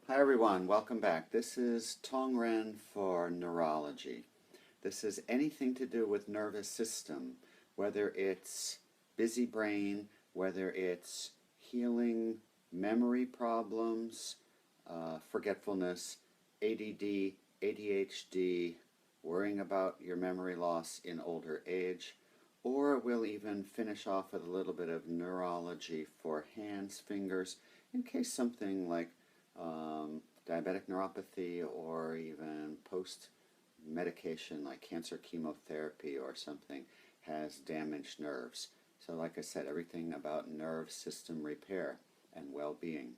Hi everyone, welcome back. This is Tong Ren for Neurology. This is anything to do with nervous system, whether it's busy brain, whether it's healing memory problems, forgetfulness, ADD, ADHD, worrying about your memory loss in older age, or we'll even finish off with a little bit of neurology for hands, fingers, in case something like diabetic neuropathy or even post-medication like cancer chemotherapy or something has damaged nerves. So like I said, everything about nerve system repair and well-being.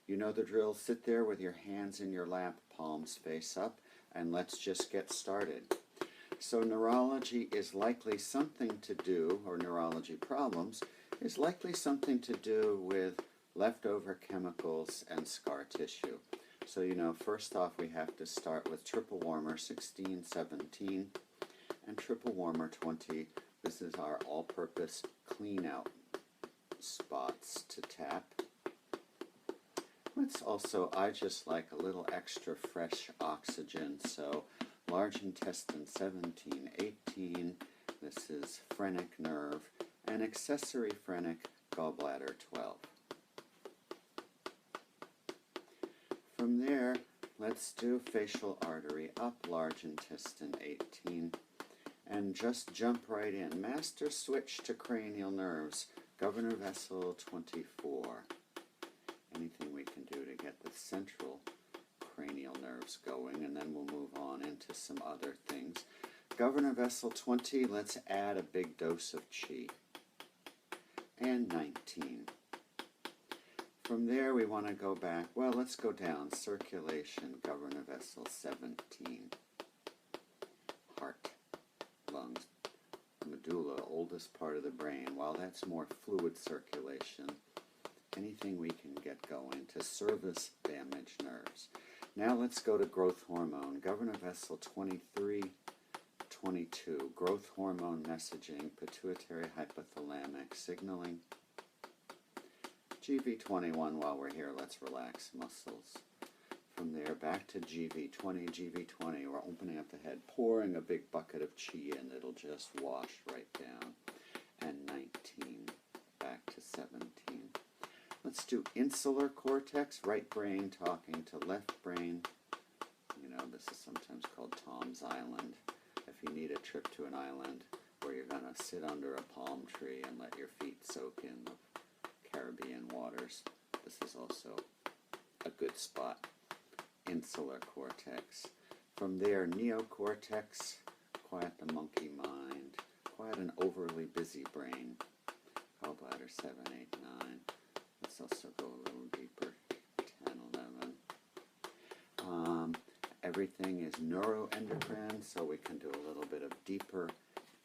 You know the drill. Sit there with your hands in your lap, palms face up, and let's just get started. So neurology is likely something to do, or neurology problems, is likely something to do with leftover chemicals and scar tissue. So first off we have to start with triple warmer 16, 17, and triple warmer 20. This is our all-purpose clean out spots to tap. Let's also, I just like a little extra fresh oxygen, so large intestine 17, 18, this is phrenic nerve, and accessory phrenic gallbladder 12. From there, let's do facial artery up, large intestine 18, and just jump right in. Master switch to cranial nerves, governor vessel 24. Anything we can do to get the central cranial nerves going, and then we'll move on into some other things. Governor vessel 20, let's add a big dose of chi. And 19. From there we want to go back, well, let's go down. Circulation, governor vessel 17. Heart, lungs, medulla, oldest part of the brain. While that's more fluid circulation, anything we can get going to service damaged nerves. Now let's go to growth hormone, governor vessel 23, 22. Growth hormone messaging, pituitary hypothalamic signaling. GV21, while we're here, let's relax muscles. From there, back to GV20, GV20, we're opening up the head, pouring a big bucket of chi in, it'll just wash right down. And 19, back to 17. Let's do insular cortex, right brain talking to left brain. This is sometimes called Tom's Island. If you need a trip to an island where you're going to sit under a palm tree and let your feet soak in the Caribbean waters, this is also a good spot. Insular cortex. From there, neocortex, quiet the monkey mind, quiet an overly busy brain. Gallbladder 7, 8, 9. Let's also go a little deeper, 10, 11. Everything is neuroendocrine, so we can do a little bit of deeper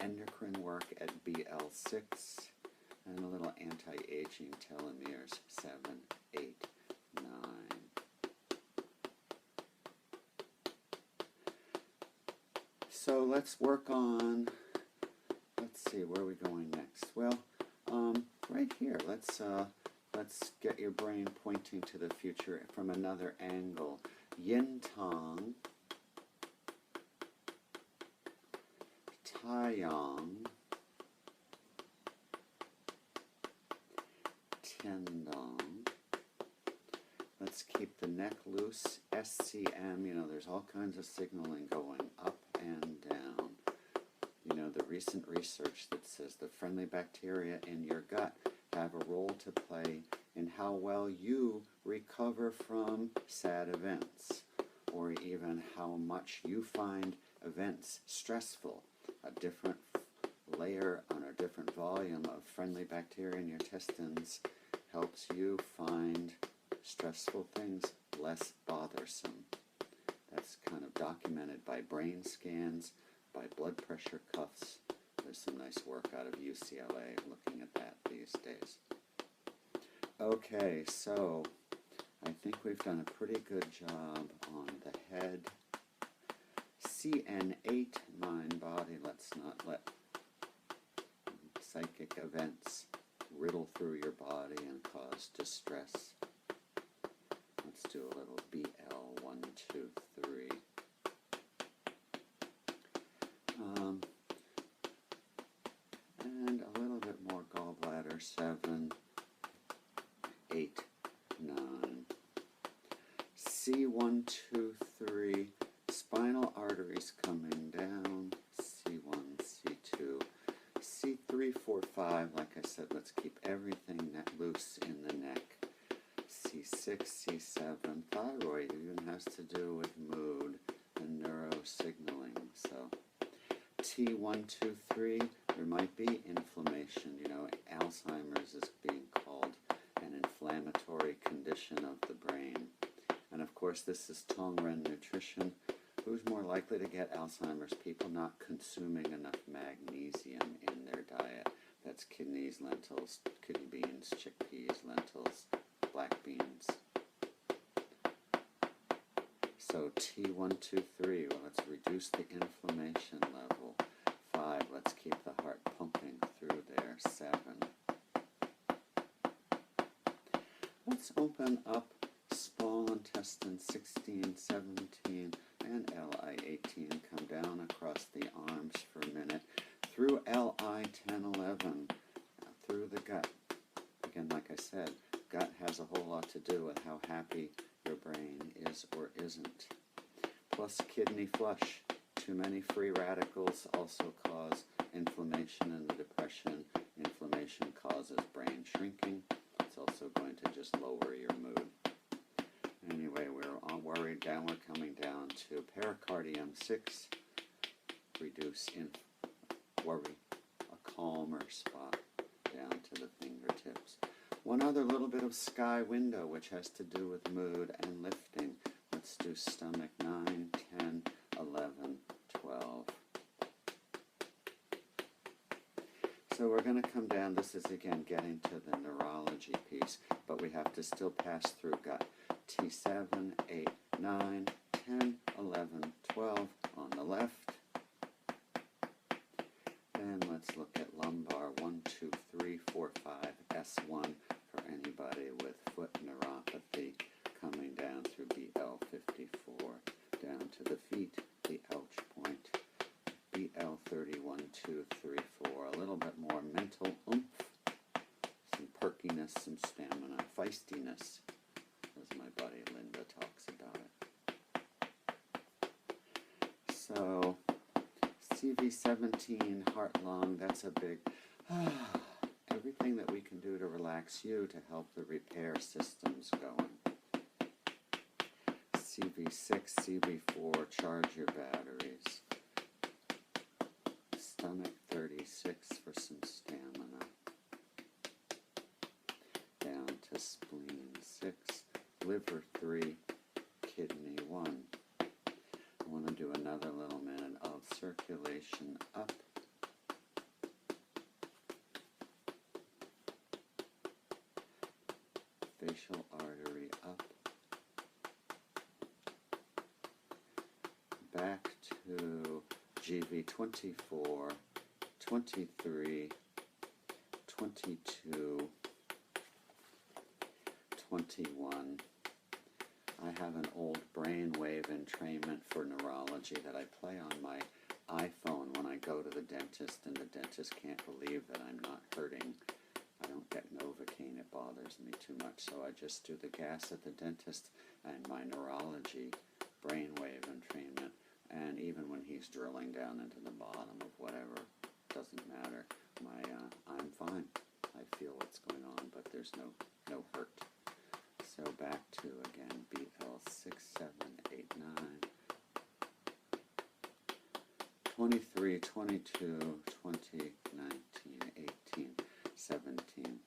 endocrine work at BL6, and a little anti-aging telomeres, 7, 8, 9. So let's work on, let's see, where are we going next? Well, right here, let's get your brain pointing to the future from another angle. Yin Tong, Taiyang, Tiandong. Let's keep the neck loose. SCM, there's all kinds of signaling going up and down. The recent research that says the friendly bacteria in your gut have a role to play in how well you recover from sad events, or even how much you find events stressful. A different layer on a different volume of friendly bacteria in your intestines helps you find stressful things less bothersome. That's kind of documented by brain scans, by blood pressure cuffs. There's some nice work out of UCLA looking at that these days. Okay, so I think we've done a pretty good job on the head. CN8, mind, body. Let's not let psychic events riddle through your body and cause distress. Let's do a little BL C1, 2, 3, spinal arteries coming down, C1, C2, C3, 4, 5, like I said, let's keep everything loose in the neck. C6, C7, thyroid even has to do with mood and neurosignaling. So T1, 2, 3, there might be inflammation. You know, Alzheimer's is being called an inflammatory condition of the brain. And of course, this is Tong Ren Nutrition. Who's more likely to get Alzheimer's? People not consuming enough magnesium in their diet. That's kidneys, lentils, kidney beans, chickpeas, lentils, black beans. So T1, 2, 3, well, let's reduce the inflammation level. 5, let's keep the heart pumping through there. 7. Let's open up small intestine 16, 17, and LI 18. Come down across the arms for a minute. Through LI 10, 11, through the gut. Again, like I said, gut has a whole lot to do with how happy your brain is or isn't. Plus kidney flush. Too many free radicals also cause inflammation and depression. Inflammation causes brain shrinking. It's also going to just lower your mood. Anyway, we're all worried down. We're coming down to pericardium 6. Reduce worry, a calmer spot down to the fingertips. One other little bit of sky window, which has to do with mood and lifting. Let's do stomach 9, 10, 11, 12. So we're going to come down. This is again getting to the neurology piece, but we have to still pass through gut. T7, 8, 9, 10, 11, 12 on the left. Then let's look at lumbar 1, 2, 3, 4, 5, S1 for anybody with foot neuropathy, coming down through BL54, down to the feet, the ouch point, BL31, 2, 3, 4, a little bit more mental oomph, some perkiness, some stamina, feistiness, as my buddy Linda talks about it. So CV17, heart, lung, that's a big, everything that we can do to relax you to help the repair systems going. CV6, CV4, charge your batteries. Stomach 36 for some stamina. Down to spleen 6, liver 3, kidney 1. I want to do another little minute of circulation up. Facial artery up. Back to GV 24, 23, 22, 21. I have an old brainwave entrainment for neurology that I play on my iPhone when I go to the dentist, and the dentist can't believe that I'm not hurting. I don't get Novocaine, it bothers me too much, so I just do the gas at the dentist and my neurology brainwave entrainment. And even when he's drilling down into the bottom of whatever, doesn't matter. I'm fine. I feel what's going on, but there's no hurt. So back to, again, BL 6, 7, 8, 9, 23, 22, 20, 19, 18, 17.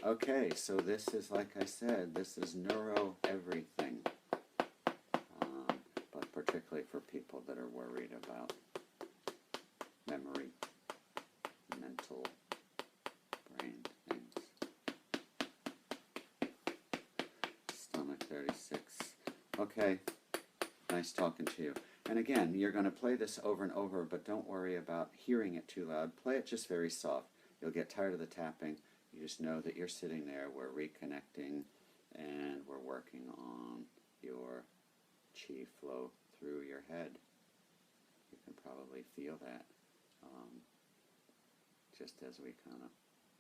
Okay, so this is, like I said, this is neuro everything. But particularly for people that are worried about memory, mental, brain things. Stomach 36. Okay, nice talking to you. And again, you're going to play this over and over, but don't worry about hearing it too loud. Play it just very soft. You'll get tired of the tapping. You just know that you're sitting there, we're reconnecting, and we're working on your chi flow through your head. You can probably feel that just as we kind of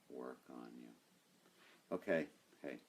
work on you. Okay, hey.